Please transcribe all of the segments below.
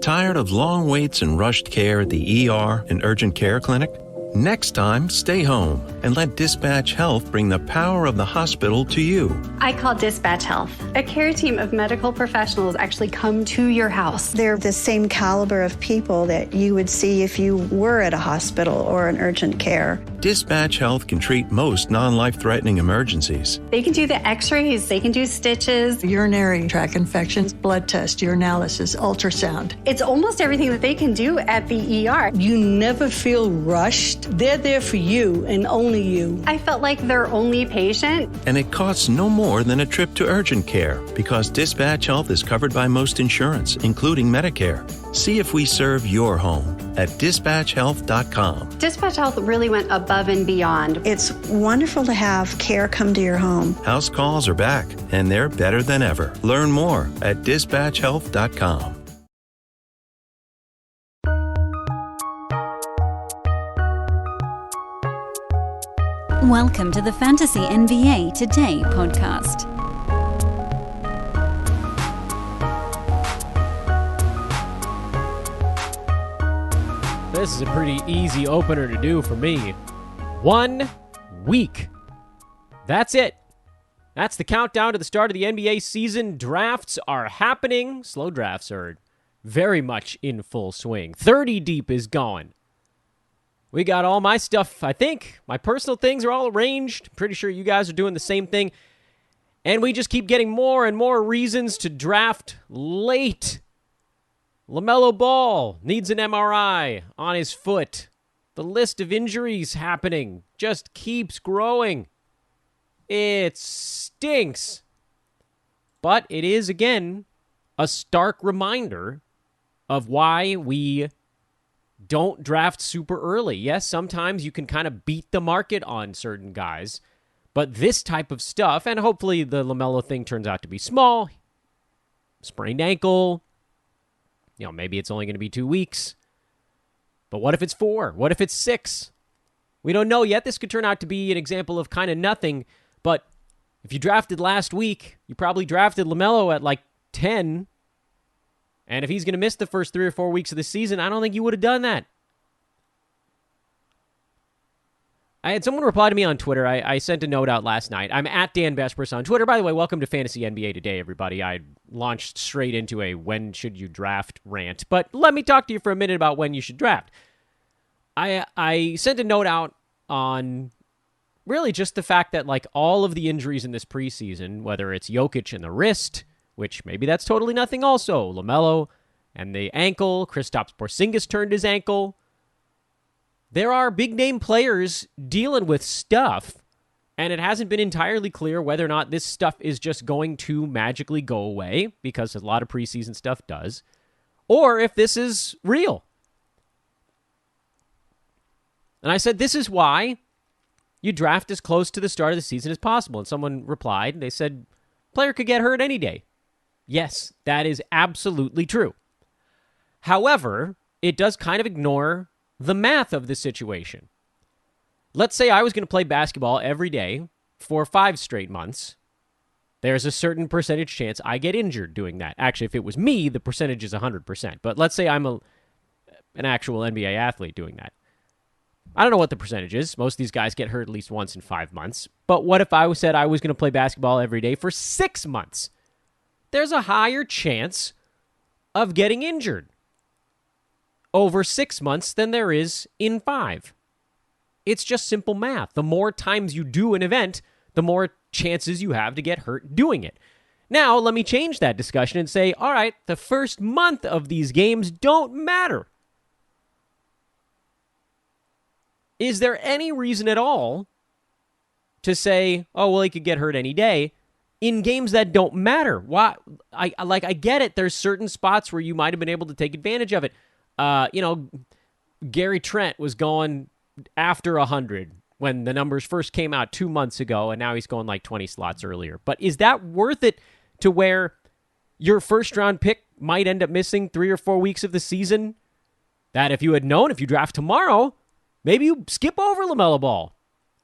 Tired of long waits and rushed care at the ER and urgent care clinic? Next time, stay home and let Dispatch Health bring the power of the hospital to you. I call Dispatch Health. A care team of medical professionals actually come to your house. They're the same caliber of people that you would see if you were at a hospital or an urgent care. Dispatch Health can treat most non-life-threatening emergencies. They can do the x-rays, they can do stitches, Urinary tract infections, blood test, urinalysis, ultrasound. it's almost everything that they can do at the ER. You never feel rushed. They're there for you and only you. I felt like their only patient. And it costs no more than a trip to urgent care because Dispatch Health is covered by most insurance, including Medicare. See if we serve your home at dispatchhealth.com. Dispatch Health really went above and beyond. It's wonderful to have care come to your home. House calls are back, and they're better than ever. Learn more at dispatchhealth.com. Welcome to the Fantasy NBA Today podcast. This is a pretty easy opener to do for me. 1 week. That's it. That's the countdown to the start of the NBA season. Drafts are happening. Slow drafts are very much in full swing. 30 deep is going. We got all my stuff, I think. My personal things are all arranged. Pretty sure you guys are doing the same thing. And we just keep getting more and more reasons to draft late. LaMelo Ball needs an MRI on his foot. The list of injuries happening just keeps growing. It stinks. But it is, again, a stark reminder of why we don't draft super early. Yes, sometimes you can kind of beat the market on certain guys, but this type of stuff, and hopefully the LaMelo thing turns out to be small, sprained ankle, maybe it's only going to be 2 weeks, but what if it's 4? What if it's 6? We don't know yet. This could turn out to be an example of kind of nothing, but if you drafted last week, you probably drafted LaMelo at like 10. And if he's going to miss the first 3 or 4 weeks of the season, I don't think you would have done that. I had someone reply to me on Twitter. I sent a note out last night. I'm at Dan Bespers on Twitter. By the way, welcome to Fantasy NBA Today, everybody. I launched straight into a when should you draft rant. But let me talk to you for a minute about when you should draft. I sent a note out on really just the fact that like all of the injuries in this preseason, whether it's Jokic and the wrist, which maybe that's totally nothing also. LaMelo and the ankle. Kristaps Porzingis turned his ankle. There are big-name players dealing with stuff, and it hasn't been entirely clear whether or not this stuff is just going to magically go away, because a lot of preseason stuff does, or if this is real. And I said, this is why you draft as close to the start of the season as possible. And someone replied, and they said, player could get hurt any day. Yes, that is absolutely true. However, it does kind of ignore the math of the situation. Let's say I was going to play basketball every day for 5 straight months. There's a certain percentage chance I get injured doing that. Actually, if it was me, the percentage is 100%. But let's say I'm an actual NBA athlete doing that. I don't know what the percentage is. Most of these guys get hurt at least once in 5 months. But what if I said I was going to play basketball every day for 6 months? There's a higher chance of getting injured over 6 months than there is in 5. It's just simple math. The more times you do an event, the more chances you have to get hurt doing it. Now, let me change that discussion and say, all right, the first month of these games don't matter. Is there any reason at all to say, oh, well, he could get hurt any day in games that don't matter? Why? I get it. There's certain spots where you might have been able to take advantage of it. Gary Trent was going after 100 when the numbers first came out 2 months ago, and now he's going like 20 slots earlier. But is that worth it to where your first-round pick might end up missing 3 or 4 weeks of the season? That if you had known, if you draft tomorrow, maybe you skip over LaMelo Ball.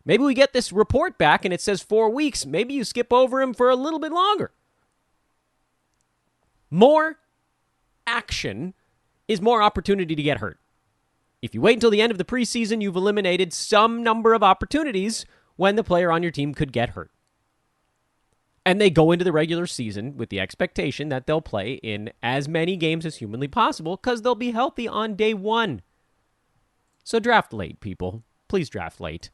Maybe we get this report back and it says 4 weeks. Maybe you skip over him for a little bit longer. More action is more opportunity to get hurt. If you wait until the end of the preseason, you've eliminated some number of opportunities when the player on your team could get hurt. And they go into the regular season with the expectation that they'll play in as many games as humanly possible because they'll be healthy on day one. So draft late, people. Please draft late.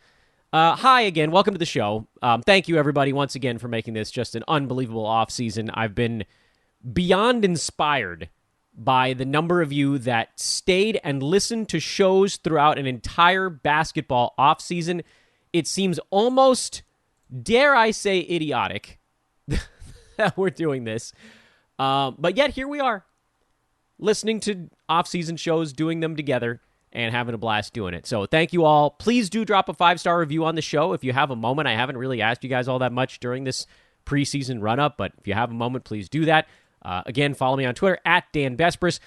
Hi again. Welcome to the show. Thank you, everybody, once again for making this just an unbelievable offseason. I've been beyond inspired by the number of you that stayed and listened to shows throughout an entire basketball offseason. It seems almost, dare I say, idiotic that we're doing this. But yet here we are, listening to offseason shows, doing them together, and having a blast doing it. So thank you all. Please do drop a 5-star review on the show if you have a moment. I haven't really asked you guys all that much during this preseason run-up, but if you have a moment, please do that. Again, follow me on Twitter, @DanBespris.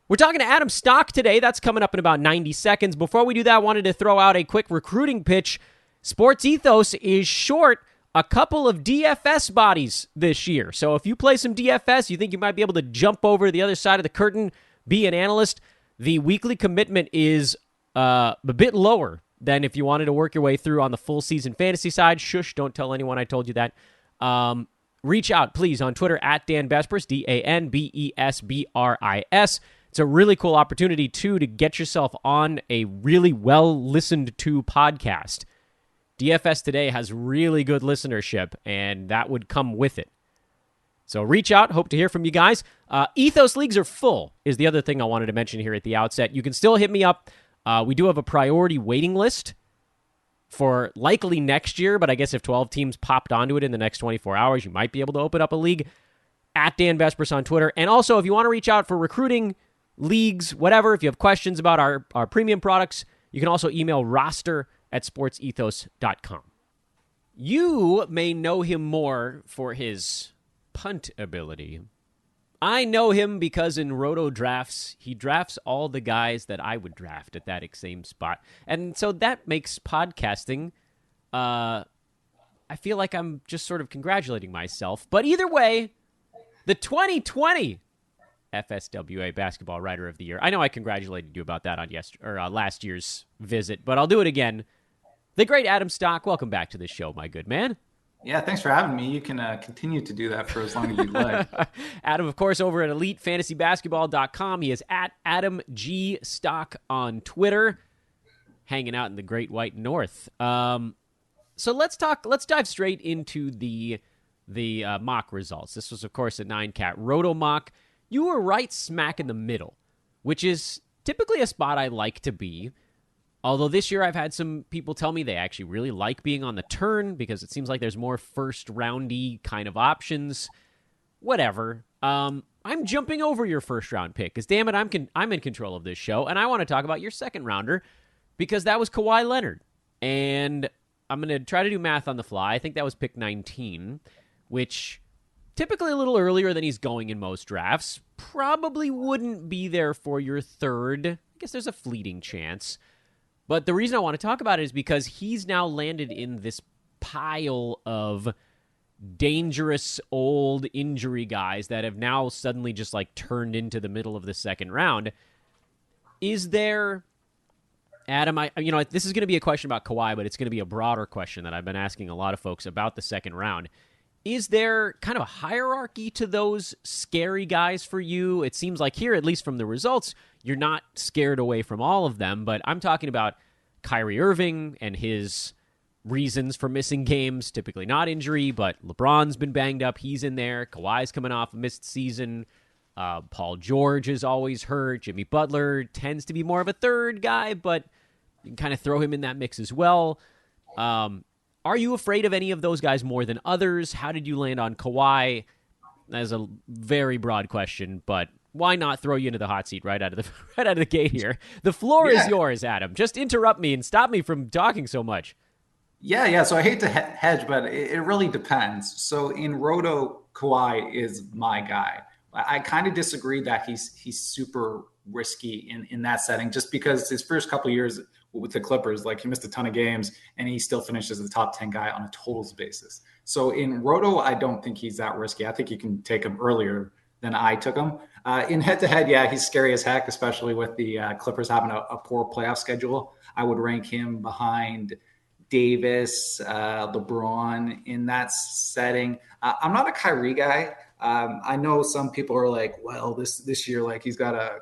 We're talking to Adam Stock today. That's coming up in about 90 seconds. Before we do that, I wanted to throw out a quick recruiting pitch. Sports Ethos is short a couple of DFS bodies this year. So if you play some DFS, you think you might be able to jump over to the other side of the curtain, be an analyst, the weekly commitment is a bit lower than if you wanted to work your way through on the full season fantasy side. Shush, don't tell anyone I told you that. Reach out, please, on Twitter, @DanBespris, DanBesbris. It's a really cool opportunity, too, to get yourself on a really well-listened-to podcast. DFS Today has really good listenership, and that would come with it. So reach out. Hope to hear from you guys. Ethos leagues are full is the other thing I wanted to mention here at the outset. You can still hit me up. We do have a priority waiting list for likely next year, but I guess if 12 teams popped onto it in the next 24 hours, you might be able to open up a league. @DanBespris on Twitter. And also, if you want to reach out for recruiting, leagues, whatever, if you have questions about our premium products, you can also email roster@sportsethos.com. You may know him more for his punt ability. I know him because in Roto Drafts, he drafts all the guys that I would draft at that same spot. And so that makes podcasting, I feel like I'm just sort of congratulating myself. But either way, the 2020 FSWA Basketball Writer of the Year. I know I congratulated you about that on last year's visit, but I'll do it again. The great Adam Stock, welcome back to the show, my good man. Yeah, thanks for having me. You can continue to do that for as long as you'd like. Adam, of course, over at EliteFantasyBasketball.com. He is @AdamGStock on Twitter, hanging out in the Great White North. So let's dive straight into the mock results. This was, of course, a 9-cat Roto mock. You were right smack in the middle, which is typically a spot I like to be. Although this year I've had some people tell me they actually really like being on the turn because it seems like there's more first-roundy kind of options. Whatever. I'm jumping over your first-round pick because, damn it, I'm in control of this show, and I want to talk about your second-rounder because that was Kawhi Leonard. And I'm going to try to do math on the fly. I think that was pick 19, which typically a little earlier than he's going in most drafts. Probably wouldn't be there for your third. I guess there's a fleeting chance. But the reason I want to talk about it is because he's now landed in this pile of dangerous old injury guys that have now suddenly just like turned into the middle of the second round. Is there, Adam, this is going to be a question about Kawhi, but it's going to be a broader question that I've been asking a lot of folks about the second round. Is there kind of a hierarchy to those scary guys for you? It seems like here, at least from the results, you're not scared away from all of them, but I'm talking about Kyrie Irving and his reasons for missing games, typically not injury, but LeBron's been banged up. He's in there. Kawhi's coming off a missed season. Paul George is always hurt. Jimmy Butler tends to be more of a third guy, but you can kind of throw him in that mix as well. Are you afraid of any of those guys more than others? How did you land on Kawhi? That's a very broad question, but why not throw you into the hot seat right out of the gate here? The floor is yours, Adam. Just interrupt me and stop me from talking so much. Yeah. So I hate to hedge, but it really depends. So in Roto, Kawhi is my guy. I kind of disagree that he's super risky in that setting, just because his first couple of years with the Clippers, like he missed a ton of games and he still finishes as the top 10 guy on a totals basis. So in Roto, I don't think he's that risky. I think you can take him earlier than I took him. In head-to-head, yeah, he's scary as heck, especially with the Clippers having a poor playoff schedule. I would rank him behind Davis, LeBron in that setting. I'm not a Kyrie guy. I know some people are like, well, this year, like he's got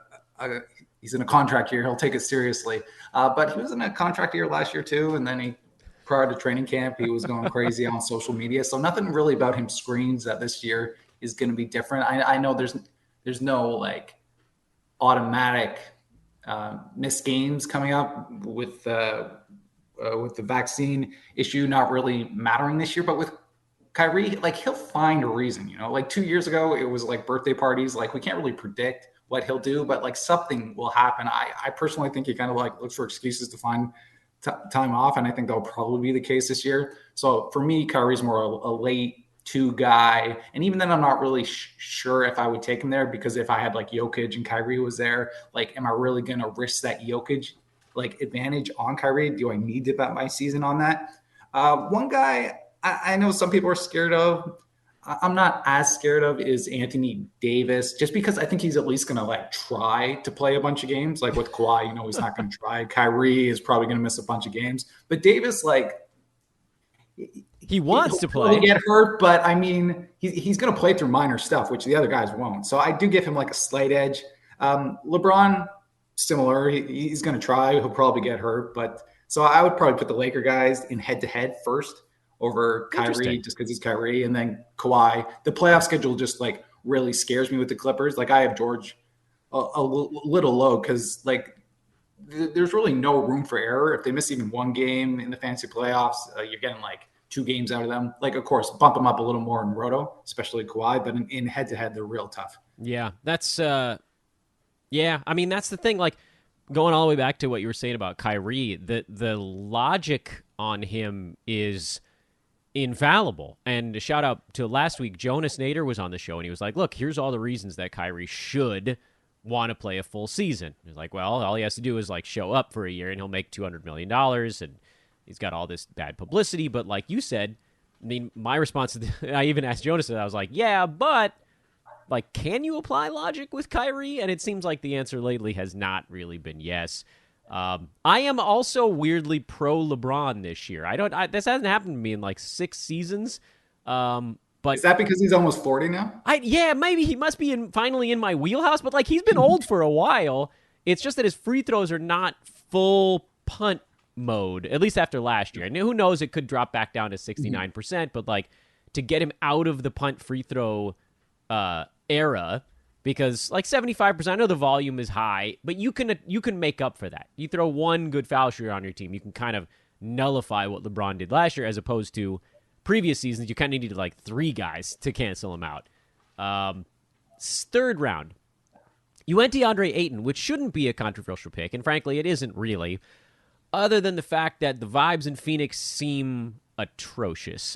he's in a contract year. He'll take it seriously. But he was in a contract year last year too. And then prior to training camp, he was going crazy on social media. So nothing really about him screams that this year is going to be different. I know there's no like automatic missed games coming up with the vaccine issue not really mattering this year. But with Kyrie, like he'll find a reason, like 2 years ago, it was like birthday parties. Like we can't really predict what he'll do, but like something will happen. I personally think he kind of like looks for excuses to find time off. And I think that'll probably be the case this year. So for me, Kyrie's more a late 2 guy. And even then I'm not really sure if I would take him there, because if I had like Jokic and Kyrie was there, like, am I really going to risk that Jokic like advantage on Kyrie? Do I need to bet my season on that? One guy I know some people are scared of, I'm not as scared of, is Anthony Davis, just because I think he's at least going to like try to play a bunch of games. Like with Kawhi, he's not going to try. Kyrie is probably going to miss a bunch of games, but Davis, like, he wants to play. Get hurt, but I mean, he's going to play through minor stuff, which the other guys won't. So I do give him like a slight edge. LeBron, similar. He's going to try. He'll probably get hurt, but so I would probably put the Laker guys in head-to-head first over Kyrie, just because he's Kyrie, and then Kawhi. The playoff schedule just like really scares me with the Clippers. Like I have George a little low because like there's really no room for error. If they miss even one game in the fantasy playoffs, you're getting like 2 games out of them. Like, of course, bump them up a little more in Roto, especially Kawhi, but in head-to-head, they're real tough. Yeah, that's I mean, that's the thing. Like, going all the way back to what you were saying about Kyrie, the logic on him is infallible. And a shout out to last week, Jonas Nader was on the show, and he was like, look, here's all the reasons that Kyrie should want to play a full season. He's like, well, all he has to do is like show up for a year, and he'll make $200 million, and he's got all this bad publicity. But like you said, I mean, my response to I even asked Jonas, and I was like, yeah, but like, can you apply logic with Kyrie? And it seems like the answer lately has not really been yes. I am also weirdly pro LeBron this year. This hasn't happened to me in like 6 seasons. But is that because he's almost 40 now? Yeah, maybe he must be finally in my wheelhouse. But like, he's been old for a while. It's just that his free throws are not full punt mode, at least after last year. And who knows, it could drop back down to 69%. But like, to get him out of the punt free throw era, because like 75%, I know the volume is high, but you can make up for that. You throw one good foul shooter on your team, you can kind of nullify what LeBron did last year, as opposed to previous seasons, you kind of needed like 3 guys to cancel him out. 3rd round, you went DeAndre Ayton, which shouldn't be a controversial pick, and frankly, it isn't really, other than the fact that the vibes in Phoenix seem atrocious.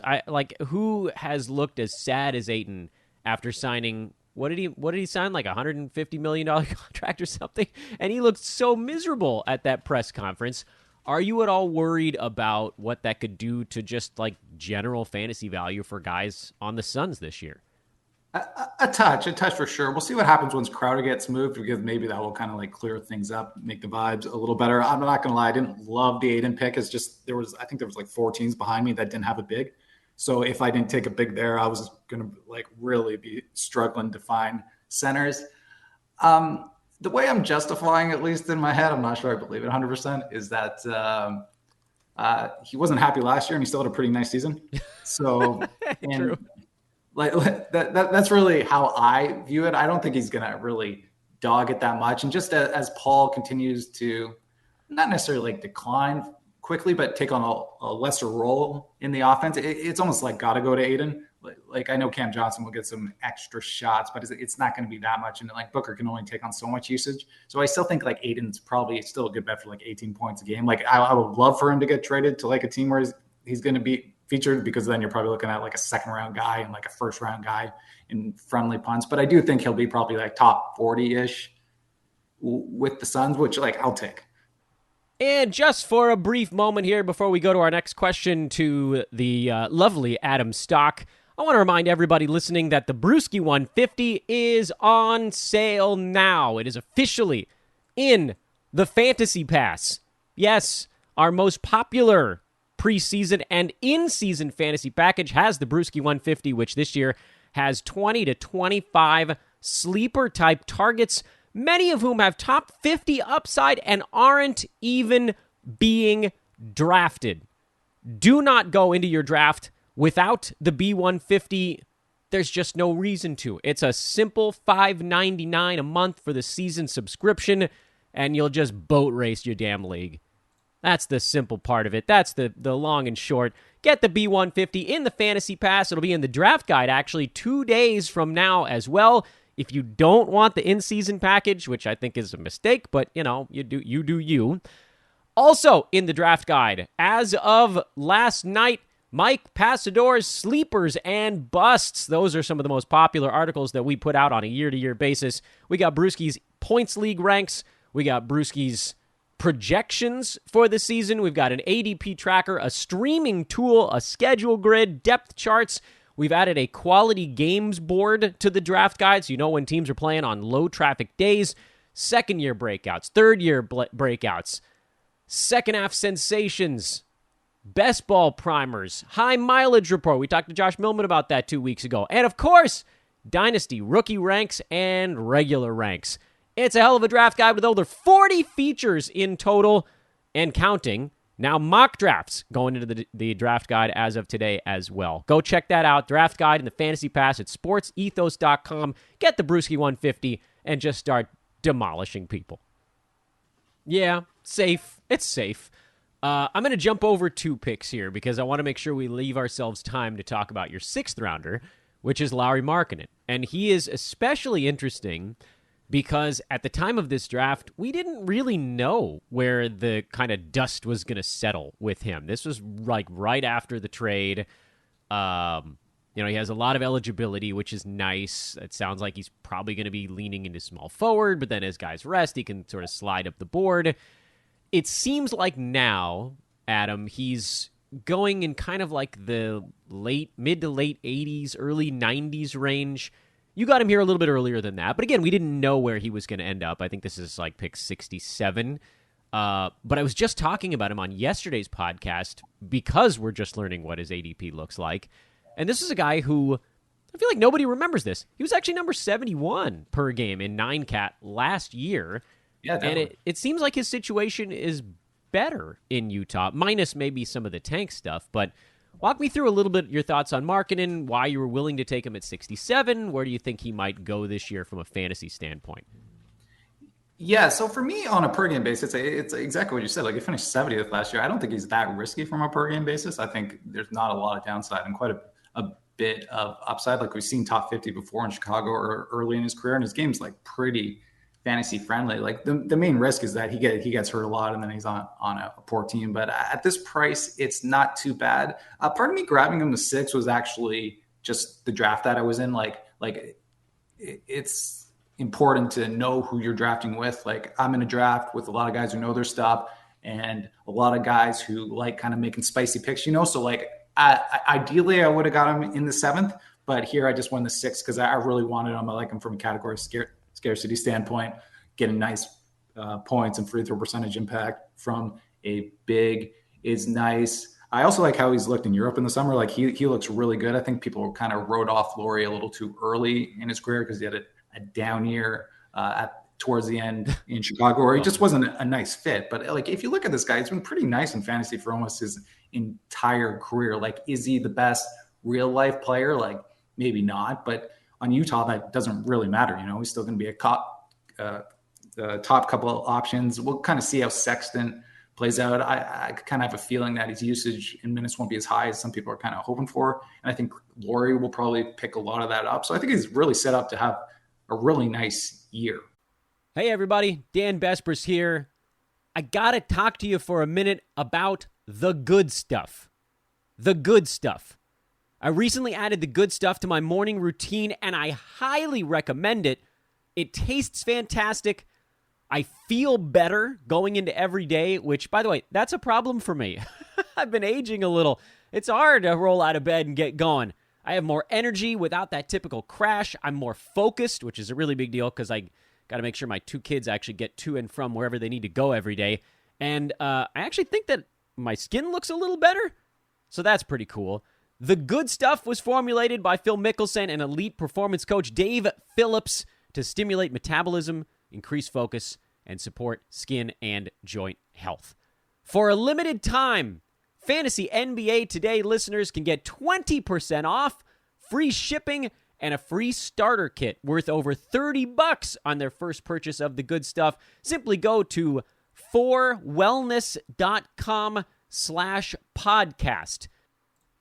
Who has looked as sad as Ayton after signing? What did he sign? Like $150 million contract or something? And he looked so miserable at that press conference. Are you at all worried about what that could do to just like general fantasy value for guys on the Suns this year? A touch for sure. We'll see what happens once Crowder gets moved, because maybe that will kind of like clear things up, make the vibes a little better. I'm not going to lie. I didn't love the Ayton pick. It's just, I think there was like 4 teams behind me that didn't have a big. So if I didn't take a big there, I was going to like really be struggling to find centers. The way I'm justifying, at least in my head, I'm not sure I believe it 100%, is that he wasn't happy last year and he still had a pretty nice season. So, and True. Like that's really how I view it. I don't think he's going to really dog it that much. And just as Paul continues to not necessarily like decline quickly, but take on a lesser role in the offense, it's almost like got to go to Ayton. Like I know Cam Johnson will get some extra shots, but it's not going to be that much. And like Booker can only take on so much usage. So I still think like Ayton's probably still a good bet for like 18 points a game. Like I would love for him to get traded to like a team where he's going to be featured, because then you're probably looking at like a 2nd round guy and like a 1st round guy in friendly punts. But I do think he'll be probably like top 40-ish with the Suns, which like I'll take. And just for a brief moment here before we go to our next question to the lovely Adam Stock, I want to remind everybody listening that the Brewski 150 is on sale now. It is officially in the Fantasy Pass. Yes, our most popular preseason and in-season fantasy package has the Brewski 150, which this year has 20 to 25 sleeper-type targets, many of whom have top 50 upside and aren't even being drafted. Do not go into your draft without the B150. There's just no reason to. It's a simple $5.99 a month for the season subscription, and you'll just boat race your damn league. That's the simple part of it. That's the long and short. Get the B150 in the Fantasy Pass. It'll be in the draft guide actually 2 days from now as well. If you don't want the in-season package, which I think is a mistake, but you do you. Also in the draft guide, as of last night, Mike Passador's Sleepers and Busts. Those are some of the most popular articles that we put out on a year-to-year basis. We got Brewski's Points League ranks. We got Brewski's projections for the season. We've got an ADP tracker, a streaming tool, a schedule grid, depth charts. We've added a quality games board to the draft guide, so you know when teams are playing on low-traffic days. Second-year breakouts, third-year breakouts, second-half sensations, best ball primers, high mileage report. We talked to Josh Millman about that 2 weeks ago. And of course, Dynasty rookie ranks and regular ranks. It's a hell of a draft guide with over 40 features in total and counting. Now mock drafts going into the draft guide as of today as well. Go check that out. Draft guide in the Fantasy Pass at sportsethos.com. Get the Brewski 150 and just start demolishing people. Yeah, safe. It's safe. I'm going to jump over 2 picks here because I want to make sure we leave ourselves time to talk about your 6th rounder, which is Lauri Markkanen. And he is especially interesting because at the time of this draft, we didn't really know where the kind of dust was going to settle with him. This was like right after the trade. He has a lot of eligibility, which is nice. It sounds like he's probably going to be leaning into small forward, but then as guys rest, he can sort of slide up the board. It seems like now, Adam, he's going in kind of like the mid to late 80s, early 90s range. You got him here a little bit earlier than that, but again, we didn't know where he was going to end up. I think this is like pick 67. But I was just talking about him on yesterday's podcast because we're just learning what his ADP looks like. And this is a guy who, I feel like nobody remembers this. He was actually number 71 per game in 9-cat last year. Yeah, and it seems like his situation is better in Utah, minus maybe some of the tank stuff. But walk me through a little bit your thoughts on Markkanen, why you were willing to take him at 67. Where do you think he might go this year from a fantasy standpoint? Yeah, so for me, on a per-game basis, it's exactly what you said. Like, he finished 70th last year. I don't think he's that risky from a per-game basis. I think there's not a lot of downside and quite a bit of upside. Like, we've seen top 50 before in Chicago or early in his career, and his game's like pretty fantasy friendly. Like, the main risk is that he gets hurt a lot and then he's on a poor team. But at this price, it's not too bad. Part of me grabbing him to 6 was actually just the draft that I was in. Like it's important to know who you're drafting with. Like, I'm in a draft with a lot of guys who know their stuff and a lot of guys who like kind of making spicy picks, so like ideally I would have got him in the 7th, but here I just won the 6th because I really wanted him. I like him from a category scarcity standpoint, getting nice points and free throw percentage impact from a big is nice. I also like how he's looked in Europe in the summer. Like, he looks really good. I think people kind of wrote off Lauri a little too early in his career because he had a down year towards the end in Chicago, or he just wasn't a nice fit. But like, if you look at this guy, he's been pretty nice in fantasy for almost his entire career. Like, is he the best real life player? Like, maybe not, but on Utah, that doesn't really matter. He's still going to be a top couple of options. We'll kind of see how Sexton plays out. I kind of have a feeling that his usage in minutes won't be as high as some people are kind of hoping for. And I think Lauri will probably pick a lot of that up. So I think he's really set up to have a really nice year. Hey, everybody. Dan Bespers here. I got to talk to you for a minute about the good stuff. The good stuff. I recently added the good stuff to my morning routine, and I highly recommend it. It tastes fantastic. I feel better going into every day, which, by the way, that's a problem for me. I've been aging a little. It's hard to roll out of bed and get going. I have more energy without that typical crash. I'm more focused, which is a really big deal because I got to make sure my two kids actually get to and from wherever they need to go every day. And I actually think that my skin looks a little better, so that's pretty cool. The Good Stuff was formulated by Phil Mickelson and elite performance coach Dave Phillips to stimulate metabolism, increase focus, and support skin and joint health. For a limited time, Fantasy NBA Today listeners can get 20% off, free shipping, and a free starter kit worth over $30 on their first purchase of The Good Stuff. Simply go to 4wellness.com/podcast.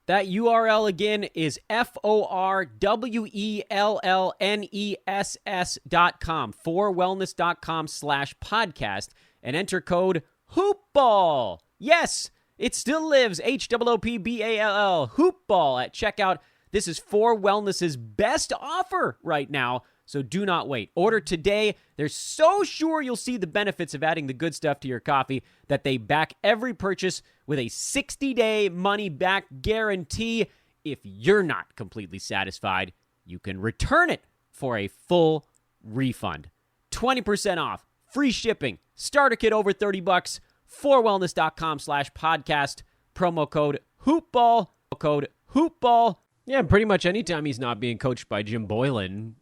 That URL again is FORWELLNESS.com, 4wellness.com/podcast, and enter code HOOPBALL. Yes, it still lives, HOOPBALL, HOOPBALL at checkout. This is 4Wellness's best offer right now, so do not wait. Order today. They're so sure you'll see the benefits of adding the good stuff to your coffee that they back every purchase with a 60-day money-back guarantee. If you're not completely satisfied, you can return it for a full refund. 20% off, free shipping, starter kit over $30, 4wellness.com/podcast, promo code HOOPBALL, code HOOPBALL. Yeah, pretty much anytime he's not being coached by Jim Boylan,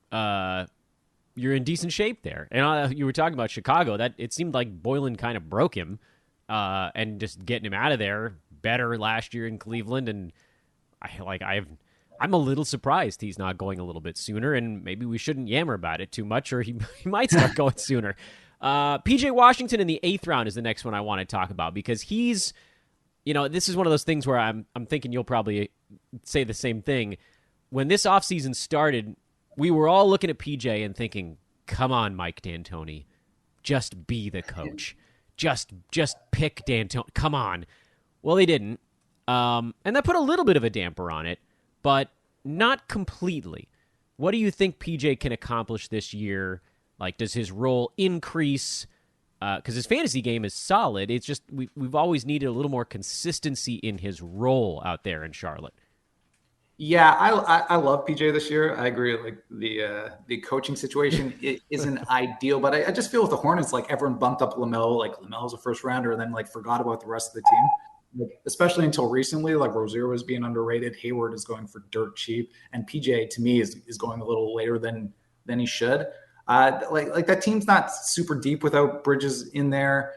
you're in decent shape there. And you were talking about Chicago. That it seemed like Boylan kind of broke him, and just getting him out of there better last year in Cleveland. And I'm a little surprised he's not going a little bit sooner. And maybe we shouldn't yammer about it too much, or he might start going sooner. PJ Washington in the 8th round is the next one I want to talk about, because he's, this is one of those things where I'm thinking you'll probably say the same thing. When this offseason started, we were all looking at PJ and thinking, come on, Mike D'Antoni, just be the coach. Just pick D'Antoni. Come on. Well, they didn't. And that put a little bit of a damper on it, but not completely. What do you think PJ can accomplish this year? Like, does his role increase? Because his fantasy game is solid. It's just we've always needed a little more consistency in his role out there in Charlotte. Yeah, I love PJ this year. I agree. Like the coaching situation isn't ideal, but I just feel with the Hornets, like everyone bumped up LaMelo. Like LaMelo's a first rounder, and then like forgot about the rest of the team. Like, especially until recently, like Rozier was being underrated. Hayward is going for dirt cheap, and PJ to me is going a little later than he should. Like that team's not super deep without Bridges in there.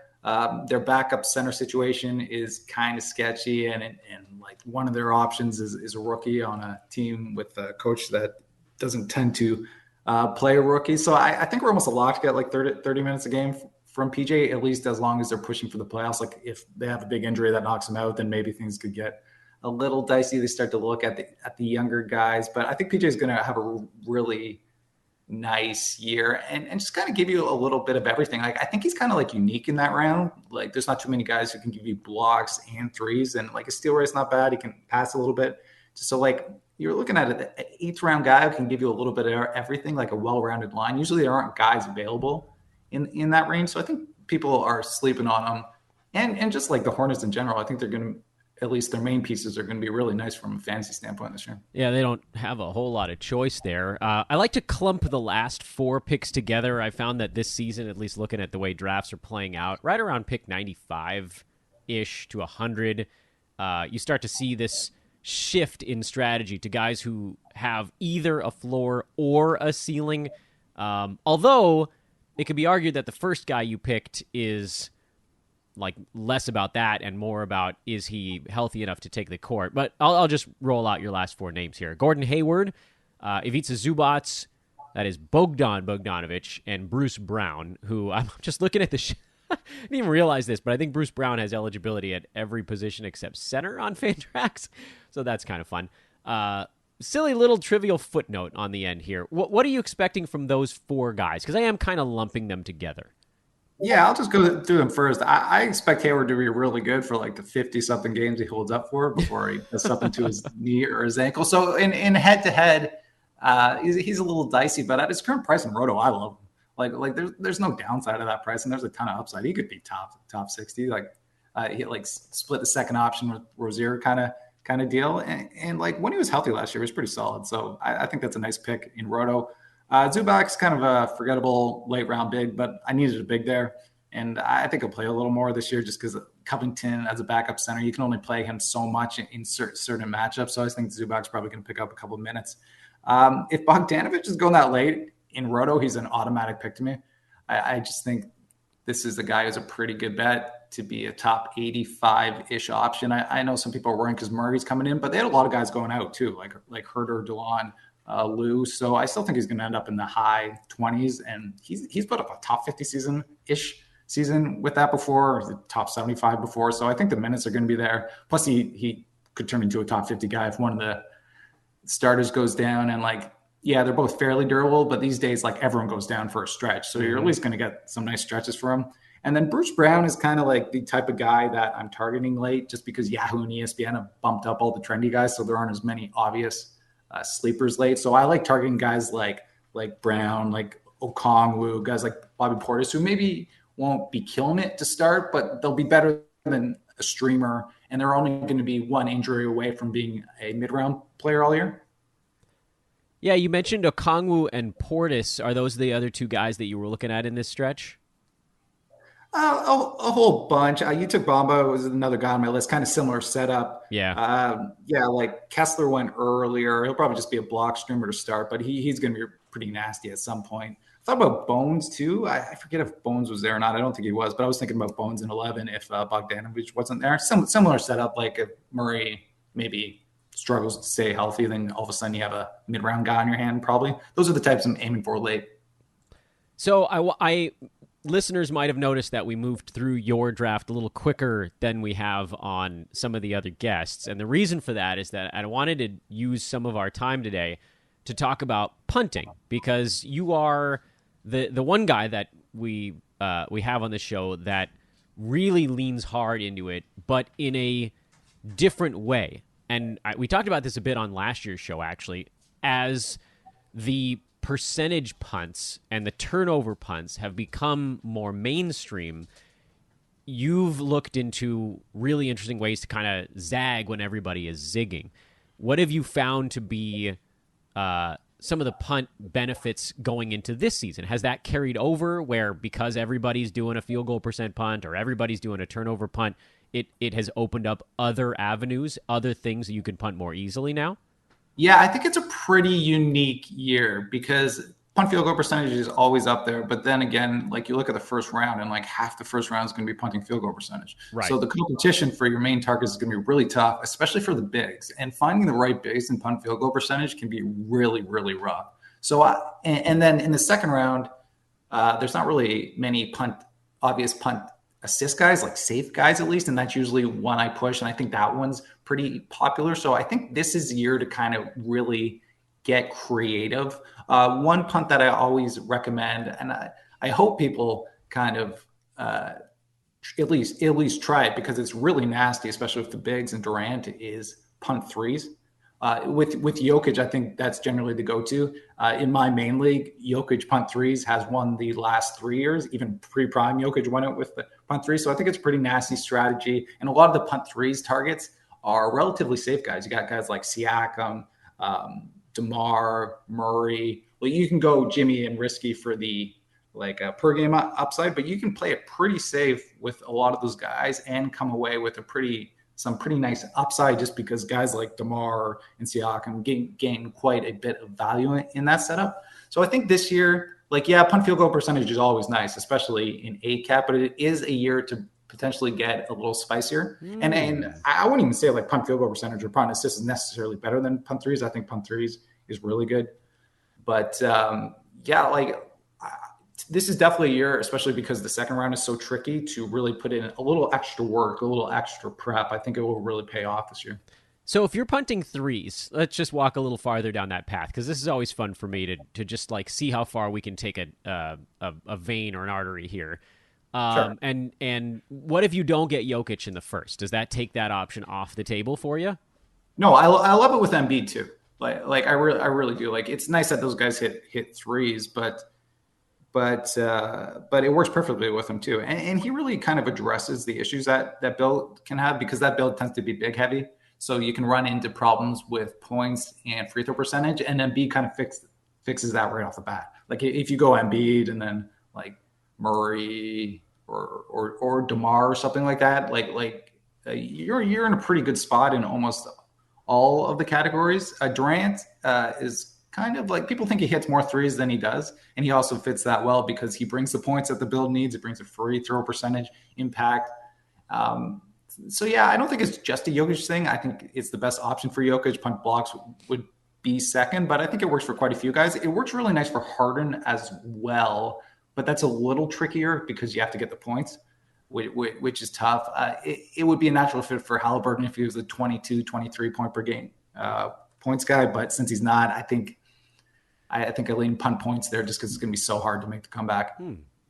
Their backup center situation is kind of sketchy, and like one of their options is a rookie on a team with a coach that doesn't tend to play a rookie. So I think we're almost a lock to get like 30 minutes a game from PJ, at least as long as they're pushing for the playoffs. Like if they have a big injury that knocks them out, then maybe things could get a little dicey. They start to look at the younger guys, but I think PJ is going to have a really nice year and just kind of give you a little bit of everything. Like I think he's kind of like unique in that round. Like there's not too many guys who can give you blocks and threes, and like his steal rate's not bad. He can pass a little bit. So like you're looking at an 8th round guy who can give you a little bit of everything, like a well-rounded line. Usually there aren't guys available in that range. So I think people are sleeping on him, and just like the Hornets in general, I think they're going to, at least their main pieces are going to be really nice from a fantasy standpoint this year. Yeah, they don't have a whole lot of choice there. I like to clump the last 4 picks together. I found that this season, at least looking at the way drafts are playing out, right around pick 95-ish to 100, you start to see this shift in strategy to guys who have either a floor or a ceiling. Although it could be argued that the first guy you picked is like less about that and more about, is he healthy enough to take the court? But I'll just roll out your last 4 names here. Gordon Hayward, Ivica Zubac, that is Bogdan Bogdanovic, and Bruce Brown, who I'm just looking at the I didn't even realize this, but I think Bruce Brown has eligibility at every position except center on Fantrax, so that's kind of fun. Silly little trivial footnote on the end here. What are you expecting from those 4 guys? Because I am kind of lumping them together. Yeah, I'll just go through them first. I expect Hayward to be really good for like the 50-something games he holds up for before he does something to his knee or his ankle. So in head-to-head, he's a little dicey, but at his current price in Roto, I love him. Like there's no downside of that price, and there's a ton of upside. He could be top 60. Like he like split the second option with Rozier kind of kind of deal. And like when he was healthy last year, he was pretty solid. So I think that's a nice pick in Roto. Zubac's kind of a forgettable late round big, but I needed a big there. And I think he'll play a little more this year just because Covington as a backup center, you can only play him so much in certain matchups. So I think Zubac's probably going to pick up a couple of minutes. If Bogdanovich is going that late in Roto, he's an automatic pick to me. I just think this is the guy who's a pretty good bet to be a top 85-ish option. I know some people are worrying because Murray's coming in, but they had a lot of guys going out too, like Herter, DeLon, Lou. So I still think he's going to end up in the high 20s, and he's put up a top 50 season-ish season with that before, or the top 75 before. So I think the minutes are going to be there. Plus, he could turn into a top 50 guy if one of the starters goes down. And they're both fairly durable, but these days, everyone goes down for a stretch. So you're at least going to get some nice stretches for him. And then Bruce Brown is kind of like the type of guy that I'm targeting late just because Yahoo and ESPN have bumped up all the trendy guys. So there aren't as many obvious sleepers late. So I like targeting guys like Brown, like Okongwu, guys like Bobby Portis, who maybe won't be killing it to start, but they'll be better than a streamer. And they're only going to be one injury away from being a mid-round player all year. Yeah, you mentioned Okongwu and Portis. Are those the other two guys that you were looking at in this stretch? A whole bunch. You took Bamba, was another guy on my list, kind of similar setup. Yeah. Like Kessler went earlier. He'll probably just be a block streamer to start, but he's going to be pretty nasty at some point. I thought about Bones too. I forget if Bones was there or not. I don't think he was, but I was thinking about Bones in 11 if Bogdanovich wasn't there. Similar setup, like if Murray maybe struggles to stay healthy, then all of a sudden you have a mid-round guy on your hand probably. Those are the types I'm aiming for late. So I listeners might have noticed that we moved through your draft a little quicker than we have on some of the other guests. And the reason for that is that I wanted to use some of our time today to talk about punting, because you are the one guy that we have on the show that really leans hard into it, but in a different way. And we talked about this a bit on last year's show, actually, as the percentage punts and the turnover punts have become more mainstream. You've looked into really interesting ways to kind of zag when everybody is zigging. What have you found to be some of the punt benefits going into this season? Has that carried over where because everybody's doing a field goal percent punt or everybody's doing a turnover punt, it has opened up other avenues, other things that you can punt more easily now? Yeah, I think it's a pretty unique year because punt field goal percentage is always up there. But then again, you look at the first round and half the first round is going to be punting field goal percentage. Right. So the competition for your main targets is going to be really tough, especially for the bigs. And finding the right bigs in punt field goal percentage can be really, really rough. So, and then in the second round, there's not really many obvious punt assist guys, like safe guys at least, and that's usually one I push, and I think that one's pretty popular. So I think this is the year to kind of really get creative. One punt that I always recommend, and I hope people kind of at least try it because it's really nasty, especially with the bigs and Durant, is punt threes. With Jokic, I think that's generally the go-to. In my main league, Jokic punt threes has won the last 3 years. Even pre-prime Jokic won it with the punt threes. So I think it's a pretty nasty strategy. And a lot of the punt threes targets are relatively safe guys. You got guys like Siakam, DeMar, Murray. Well, you can go Jimmy and risky for the per game upside, but you can play it pretty safe with a lot of those guys and come away with some pretty nice upside just because guys like DeMar and Siakam gain quite a bit of value in that setup. So I think this year, punt field goal percentage is always nice, especially in 8-cap, but it is a year to potentially get a little spicier. And I wouldn't even say punt field goal percentage or punt assist is necessarily better than punt threes. I think punt threes is really good. But this is definitely a year, especially because the second round is so tricky, to really put in a little extra work, a little extra prep. I think it will really pay off this year. So if you're punting threes, let's just walk a little farther down that path, because this is always fun for me to just see how far we can take a vein or an artery here. Sure. And what if you don't get Jokic in the first? Does that take that option off the table for you? No, I love it with Embiid too. I really do. It's nice that those guys hit threes, but it works perfectly with him too. And he really kind of addresses the issues that build can have, because that build tends to be big heavy. So you can run into problems with points and free throw percentage, and Embiid kind of fixes that right off the bat. Like if you go Embiid and then like Murray or DeMar or something like that, you're in a pretty good spot in almost all of the categories. Durant is kind of like, people think he hits more threes than he does, and he also fits that well because he brings the points that the build needs. It brings a free throw percentage, impact. So yeah, I don't think it's just a Jokic thing. I think it's the best option for Jokic. Punt blocks would be second, but I think it works for quite a few guys. It works really nice for Harden as well, but that's a little trickier because you have to get the points, which is tough. It would be a natural fit for Halliburton if he was a 22, 23 point per game points guy, but since he's not, I think I lean punt points there just because it's going to be so hard to make the comeback.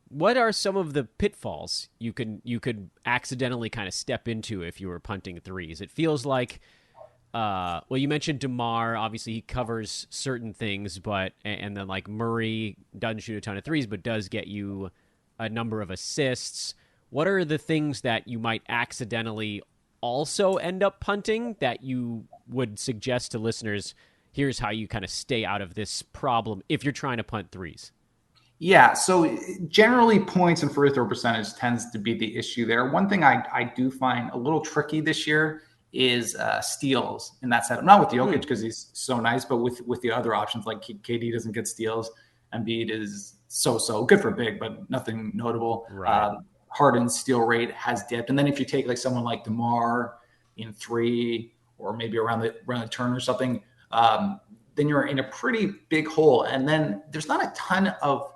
What are some of the pitfalls you could accidentally kind of step into if you were punting threes? It feels like, you mentioned DeMar. Obviously, he covers certain things, and then like Murray doesn't shoot a ton of threes, but does get you a number of assists. What are the things that you might accidentally also end up punting that you would suggest to listeners? Here's how you kind of stay out of this problem if you're trying to punt threes. Yeah, so generally points and free throw percentage tends to be the issue there. One thing I do find a little tricky this year is steals in that setup. Not with Jokic because he's so nice, but with the other options, like KD doesn't get steals. Embiid is so good for big, but nothing notable. Right. Harden's steal rate has dipped. And then if you take like someone like DeMar in 3 or maybe around the turn or something, then you're in a pretty big hole. And then there's not a ton of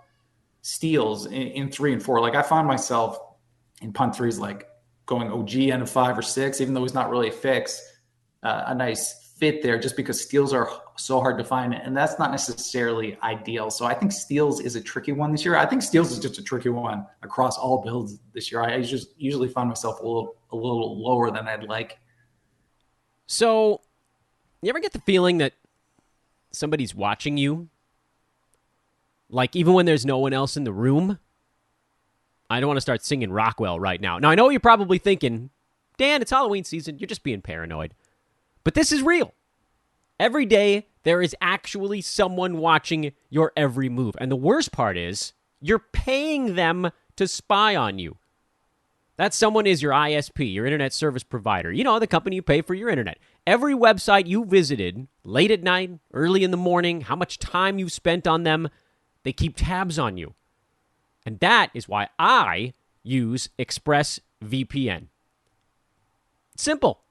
steals in 3 and 4. Like I find myself in punt threes, like going OG and a 5 or 6, even though he's not really a fix, a nice fit there just because steals are so hard to find. And that's not necessarily ideal. So I think steals is a tricky one this year. I think steals is just a tricky one across all builds this year. I just usually find myself a little lower than I'd like. So you ever get the feeling that somebody's watching you? Like, even when there's no one else in the room? I don't want to start singing Rockwell right now. Now, I know you're probably thinking, Dan, it's Halloween season. You're just being paranoid. But this is real. Every day, there is actually someone watching your every move. And the worst part is, you're paying them to spy on you. That someone is your ISP, your internet service provider. You know, the company you pay for your internet. Every website you visited, late at night, early in the morning, how much time you've spent on them, they keep tabs on you. And that is why I use ExpressVPN. It's simple.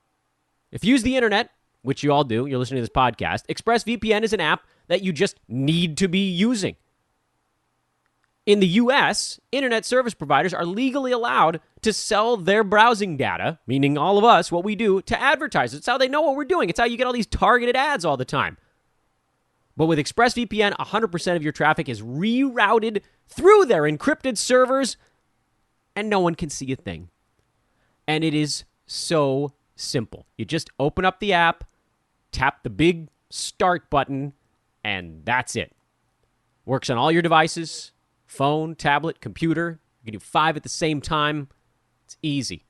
If you use the internet, which you all do, you're listening to this podcast, ExpressVPN is an app that you just need to be using. In the U.S., internet service providers are legally allowed to sell their browsing data, meaning all of us, what we do, to advertisers. It's how they know what we're doing. It's how you get all these targeted ads all the time. But with ExpressVPN, 100% of your traffic is rerouted through their encrypted servers, and no one can see a thing. And it is so simple. You just open up the app, tap the big start button, and that's it. Works on all your devices, phone, tablet, computer. You can do 5 at the same time. It's easy.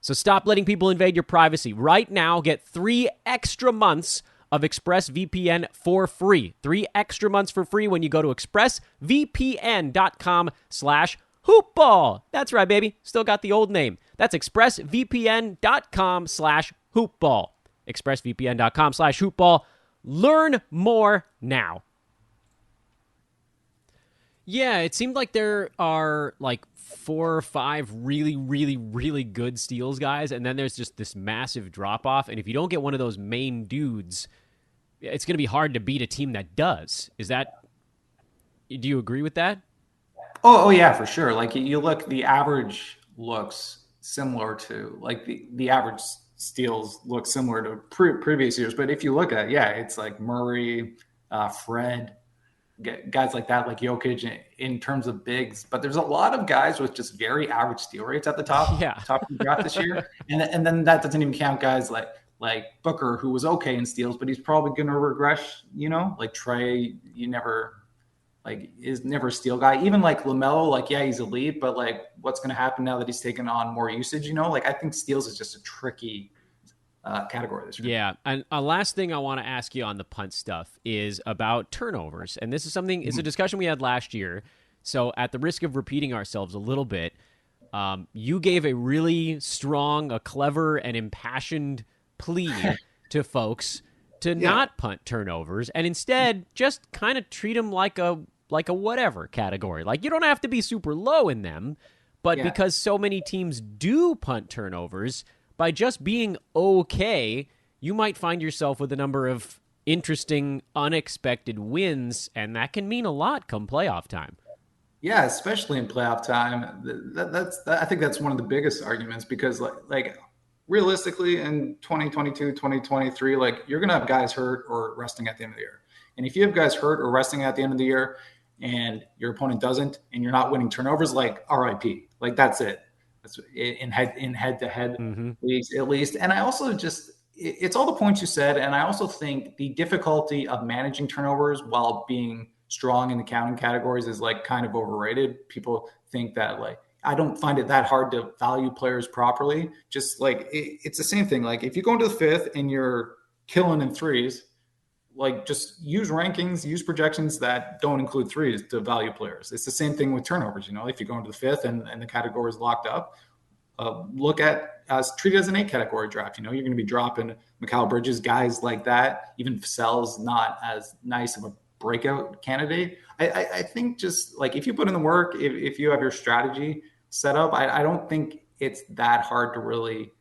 So stop letting people invade your privacy. Right now, get 3 extra months of ExpressVPN for free. 3 extra months for free when you go to expressvpn.com/hoopball. That's right, baby. Still got the old name. That's expressvpn.com/hoopball. expressvpn.com/hoopball. Learn more now. Yeah, it seemed like there are like 4 or 5 really, really, really good steals guys, and then there's just this massive drop-off, and if you don't get one of those main dudes, it's going to be hard to beat a team that does. Do you agree with that? Oh yeah, for sure. Like you look, the average looks similar to, like the average steals look similar to previous years, but if you look at, it's like Murray, Fred, guys like that, like Jokic in terms of bigs, but there's a lot of guys with just very average steal rates at the top of the draft this year. And then that doesn't even count guys like Booker, who was okay in steals, but he's probably going to regress, like Trey, is never a steal guy. Even like LaMelo, he's elite, but what's going to happen now that he's taken on more usage, I think steals is just a tricky category this year. Yeah, and a last thing I want to ask you on the punt stuff is about turnovers, and this is something. It's a discussion we had last year. So, at the risk of repeating ourselves a little bit, you gave a really strong, a clever, and impassioned plea to folks to not punt turnovers and instead just kind of treat them like a whatever category. Like, you don't have to be super low in them, but because so many teams do punt turnovers, by just being okay, you might find yourself with a number of interesting, unexpected wins, and that can mean a lot come playoff time. Yeah, especially in playoff time. I think that's one of the biggest arguments because, like realistically, in 2022, 2023, like, you're going to have guys hurt or resting at the end of the year. And if you have guys hurt or resting at the end of the year and your opponent doesn't, and you're not winning turnovers, like, RIP. Like, that's it. That's in head-to-head leagues, at least. And I also it's all the points you said. And I also think the difficulty of managing turnovers while being strong in the counting categories is, like, kind of overrated. People think that, like, I don't find it that hard to value players properly. Just like it's the same thing. Like, if you go into the fifth and you're killing in threes, like, just use rankings, use projections that don't include threes to value players. It's the same thing with turnovers. If you go into the fifth and the category is locked up, treat it as an 8 category draft. You're going to be dropping Mikal Bridges, guys like that. Even Vassell's not as nice of a breakout candidate. I think just, like, if you put in the work, if you have your strategy set up, I don't think it's that hard to really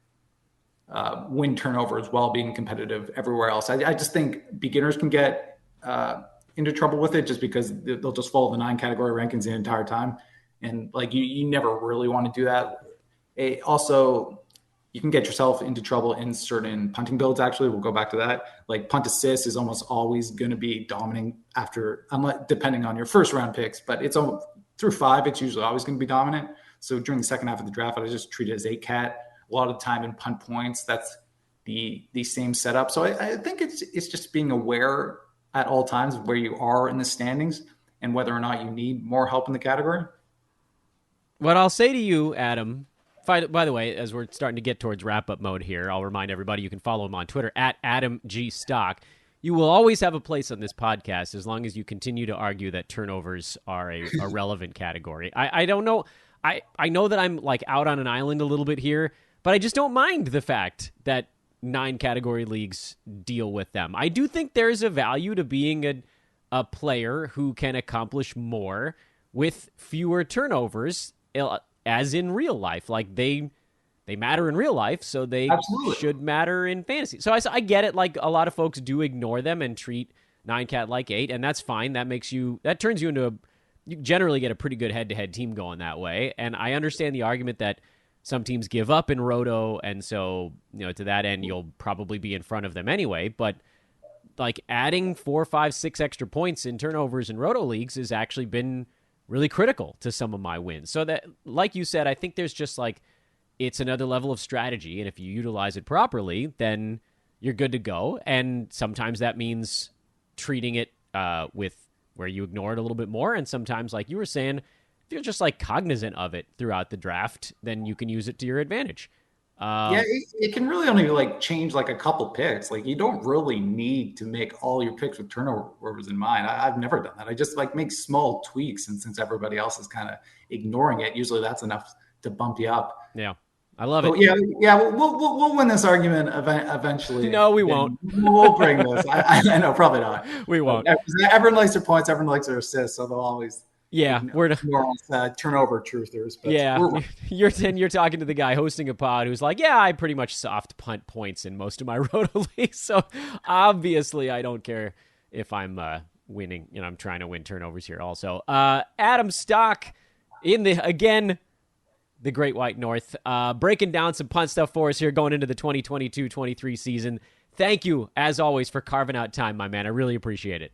win turnovers while being competitive everywhere else. I just think beginners can get into trouble with it just because they'll just follow the 9 category rankings the entire time. And, like, you never really want to do that. Also, you can get yourself into trouble in certain punting builds. Actually, we'll go back to that. Like, punt assist is almost always going to be dominant depending on your first round picks, but it's through 5, it's usually always going to be dominant. So during the second half of the draft, I just treat it as 8 cat. A lot of the time in punt points, that's the same setup. So I think it's just being aware at all times of where you are in the standings and whether or not you need more help in the category. What I'll say to you, Adam, by the way, as we're starting to get towards wrap-up mode here, I'll remind everybody you can follow him on Twitter at AdamGStock. You will always have a place on this podcast as long as you continue to argue that turnovers are a relevant category. I don't know. I know that I'm, like, out on an island a little bit here, but I just don't mind the fact that 9 category leagues deal with them. I do think there's a value to being a player who can accomplish more with fewer turnovers, as in real life. Like, they matter in real life, so they should matter in fantasy. So I get it. Like, a lot of folks do ignore them and treat 9 cat like 8, and that's fine. That turns you into you generally get a pretty good head-to-head team going that way. And I understand the argument that some teams give up in Roto, and so, to that end, you'll probably be in front of them anyway. But, like, adding 4, 5, 6 extra points in turnovers in Roto leagues has actually been really critical to some of my wins. So that, like you said, I think there's just, like, it's another level of strategy, and if you utilize it properly, then you're good to go. And sometimes that means treating it with where you ignore it a little bit more, and sometimes, like you were saying, if you're just, like, cognizant of it throughout the draft, then you can use it to your advantage. It can really only, like, change, like, a couple picks. Like, you don't really need to make all your picks with turnovers in mind. I've never done that. I just, like, make small tweaks, and since everybody else is kind of ignoring it, usually that's enough to bump you up. Yeah, I love it. We'll win this argument eventually. No, we won't. We'll bring this. I know, probably not. We won't. Everyone likes their points. Everyone likes their assists, so they'll always. Yeah, we're more turnover truthers. But you're talking to the guy hosting a pod who's like, yeah, I pretty much soft punt points in most of my Roto leagues, so obviously I don't care if I'm winning. I'm trying to win turnovers here also. Adam Stock in the Great White North, breaking down some punt stuff for us here going into the 2022-23 season. Thank you, as always, for carving out time, my man. I really appreciate it.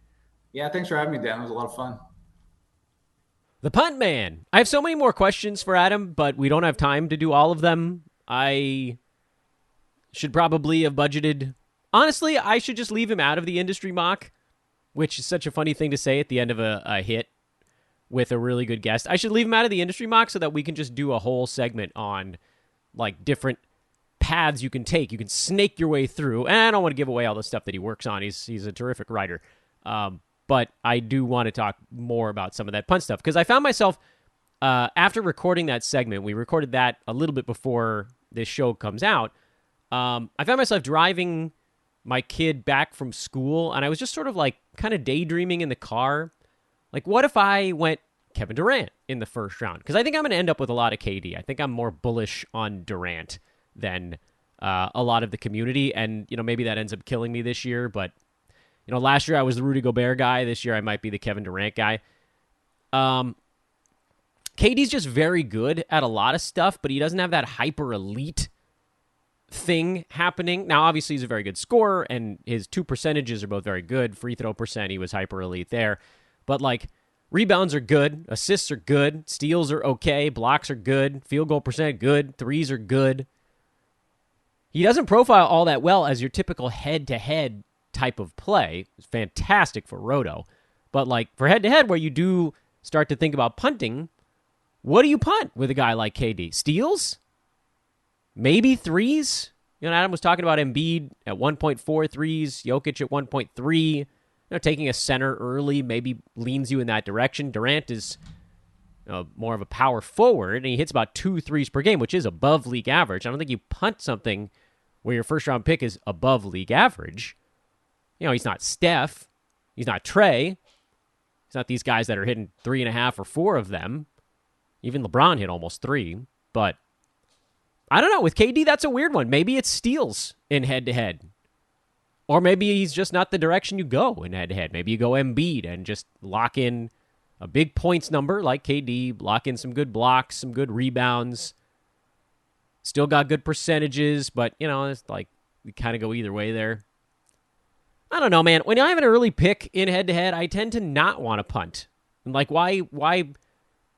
Yeah, thanks for having me, Dan. It was a lot of fun. The Punt Man. I have so many more questions for Adam, but we don't have time to do all of them. I should probably have budgeted. Honestly, I should just leave him out of the industry mock, which is such a funny thing to say at the end of a hit with a really good guest. I should leave him out of the industry mock so that we can just do a whole segment on, like, different paths you can take. You can snake your way through. And I don't want to give away all the stuff that he works on. He's a terrific writer. But I do want to talk more about some of that punt stuff, because I found myself, after recording that segment, we recorded that a little bit before this show comes out, I found myself driving my kid back from school, and I was just sort of like kind of daydreaming in the car. Like, what if I went Kevin Durant in the first round? Because I think I'm going to end up with a lot of KD. I think I'm more bullish on Durant than a lot of the community, and maybe that ends up killing me this year. But last year I was the Rudy Gobert guy. This year I might be the Kevin Durant guy. KD's just very good at a lot of stuff, but he doesn't have that hyper elite thing happening. Now, obviously, he's a very good scorer, and his 2 percentages are both very good. Free throw percent, he was hyper elite there. But, rebounds are good. Assists are good. Steals are okay. Blocks are good. Field goal percent, good. Threes are good. He doesn't profile all that well as your typical head-to-head type of play. It's fantastic for Roto. But, for head-to-head, where you do start to think about punting, what do you punt with a guy like KD? Steals? Maybe threes? Adam was talking about Embiid at 1.4 threes, Jokic at 1.3. Taking a center early maybe leans you in that direction. Durant is more of a power forward, and he hits about 2 threes per game, which is above league average. I don't think you punt something where your first-round pick is above league average. He's not Steph. He's not Trey. He's not these guys that are hitting 3.5 or 4 of them. Even LeBron hit almost 3, but I don't know. With KD, that's a weird one. Maybe it's steals in head-to-head. Or maybe he's just not the direction you go in head-to-head. Maybe you go Embiid and just lock in a big points number like KD, lock in some good blocks, some good rebounds. Still got good percentages, but, it's we kind of go either way there. I don't know, man. When I have an early pick in head-to-head, I tend to not want to punt. And, why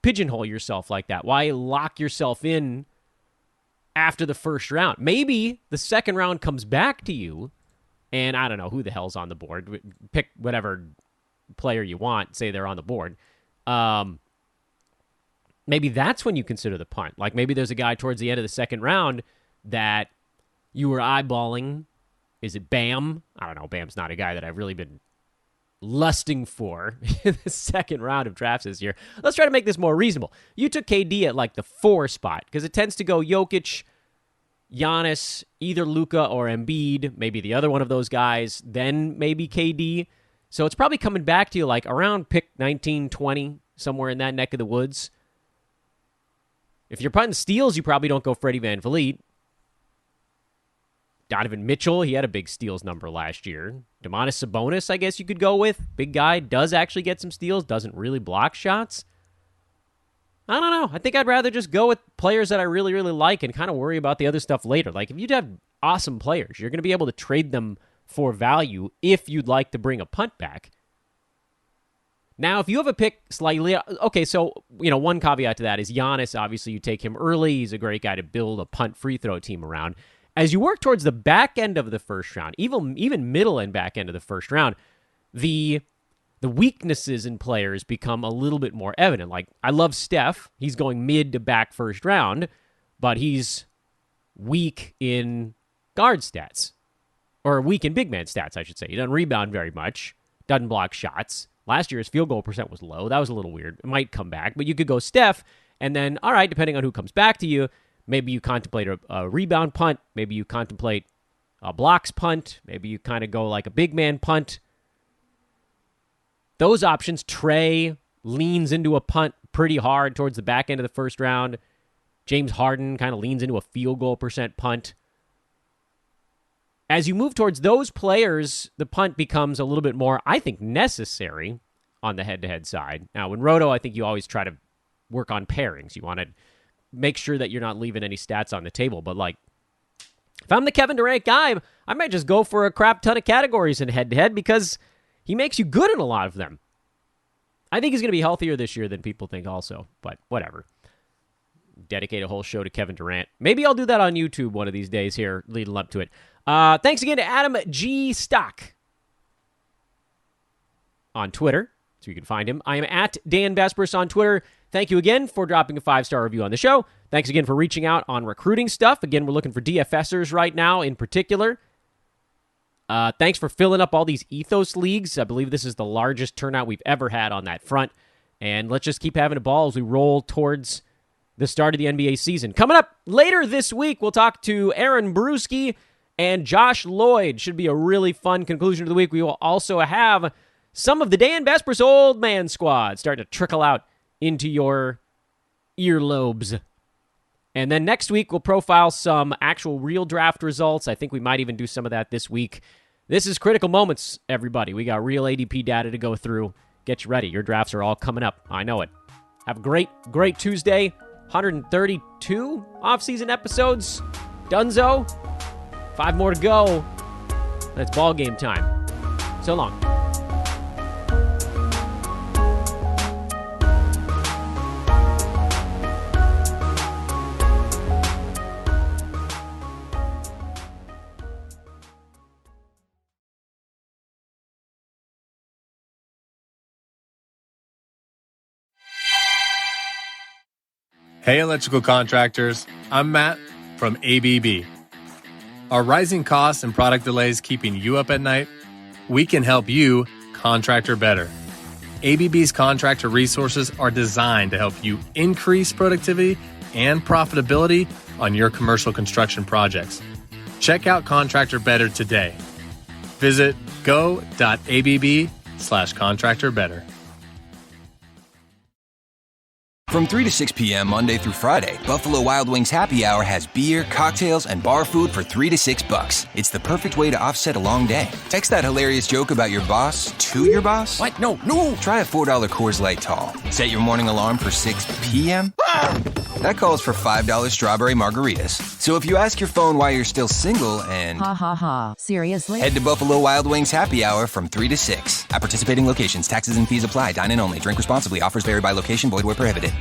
pigeonhole yourself like that? Why lock yourself in after the first round? Maybe the second round comes back to you, and I don't know who the hell's on the board. Pick whatever player you want. Say they're on the board. Maybe that's when you consider the punt. Maybe there's a guy towards the end of the second round that you were eyeballing. Is it Bam? I don't know. Bam's not a guy that I've really been lusting for in the second round of drafts this year. Let's try to make this more reasonable. You took KD at the 4 spot, because it tends to go Jokic, Giannis, either Luka or Embiid, maybe the other one of those guys, then maybe KD. So it's probably coming back to you around pick 19, 20, somewhere in that neck of the woods. If you're punting steals, you probably don't go Freddie VanVleet. Donovan Mitchell, he had a big steals number last year. Domantas Sabonis, I guess you could go with. Big guy, does actually get some steals, doesn't really block shots. I don't know. I think I'd rather just go with players that I really, really like and kind of worry about the other stuff later. If you'd have awesome players, you're going to be able to trade them for value if you'd like to bring a punt back. Now, if you have a pick slightly... Okay, so, one caveat to that is Giannis, obviously you take him early. He's a great guy to build a punt free throw team around. As you work towards the back end of the first round, even middle and back end of the first round, the weaknesses in players become a little bit more evident. I love Steph. He's going mid to back first round, but he's weak in guard stats. Or weak in big man stats, I should say. He doesn't rebound very much, doesn't block shots. Last year, his field goal percent was low. That was a little weird. It might come back, but you could go Steph, and then, all right, depending on who comes back to you, maybe you contemplate a rebound punt. Maybe you contemplate a blocks punt. Maybe you kind of go a big man punt. Those options, Trey leans into a punt pretty hard towards the back end of the first round. James Harden kind of leans into a field goal percent punt. As you move towards those players, the punt becomes a little bit more, I think, necessary on the head-to-head side. Now, in Roto, I think you always try to work on pairings. You want to make sure that you're not leaving any stats on the table. But, if I'm the Kevin Durant guy, I might just go for a crap ton of categories in head-to-head because he makes you good in a lot of them. I think he's going to be healthier this year than people think also, but whatever. Dedicate a whole show to Kevin Durant. Maybe I'll do that on YouTube one of these days here leading up to it. Thanks again to Adam G. Stock on Twitter. So you can find him. I am at Dan Besbris on Twitter. Thank you again for dropping a 5-star review on the show. Thanks again for reaching out on recruiting stuff. Again, we're looking for DFSers right now in particular. Thanks for filling up all these Ethos leagues. I believe this is the largest turnout we've ever had on that front. And let's just keep having a ball as we roll towards the start of the NBA season. Coming up later this week, we'll talk to Aaron Brewski and Josh Lloyd. Should be a really fun conclusion to the week. We will also have some of the Dan Besbris Old Man Squad starting to trickle out into your earlobes. And then next week, we'll profile some actual real draft results. I think we might even do some of that this week. This is Critical Moments, everybody. We got real ADP data to go through. Get you ready. Your drafts are all coming up. I know it. Have a great, great Tuesday. 132 off-season episodes. Dunzo. 5 more to go. That's ball game time. So long. Hey, electrical contractors. I'm Matt from ABB. Are rising costs and product delays keeping you up at night? We can help you contractor better. ABB's contractor resources are designed to help you increase productivity and profitability on your commercial construction projects. Check out Contractor Better today. Visit go.abb/contractorbetter. From 3 to 6 p.m. Monday through Friday, Buffalo Wild Wings Happy Hour has beer, cocktails, and bar food for $3 to $6. It's the perfect way to offset a long day. Text that hilarious joke about your boss to your boss. What? No. Try a $4 Coors Light Tall. Set your morning alarm for 6 p.m. That calls for $5 strawberry margaritas. So if you ask your phone why you're still single and... Seriously? Head to Buffalo Wild Wings Happy Hour from 3 to 6. At participating locations, taxes and fees apply. Dine in only. Drink responsibly. Offers vary by location. Void where prohibited.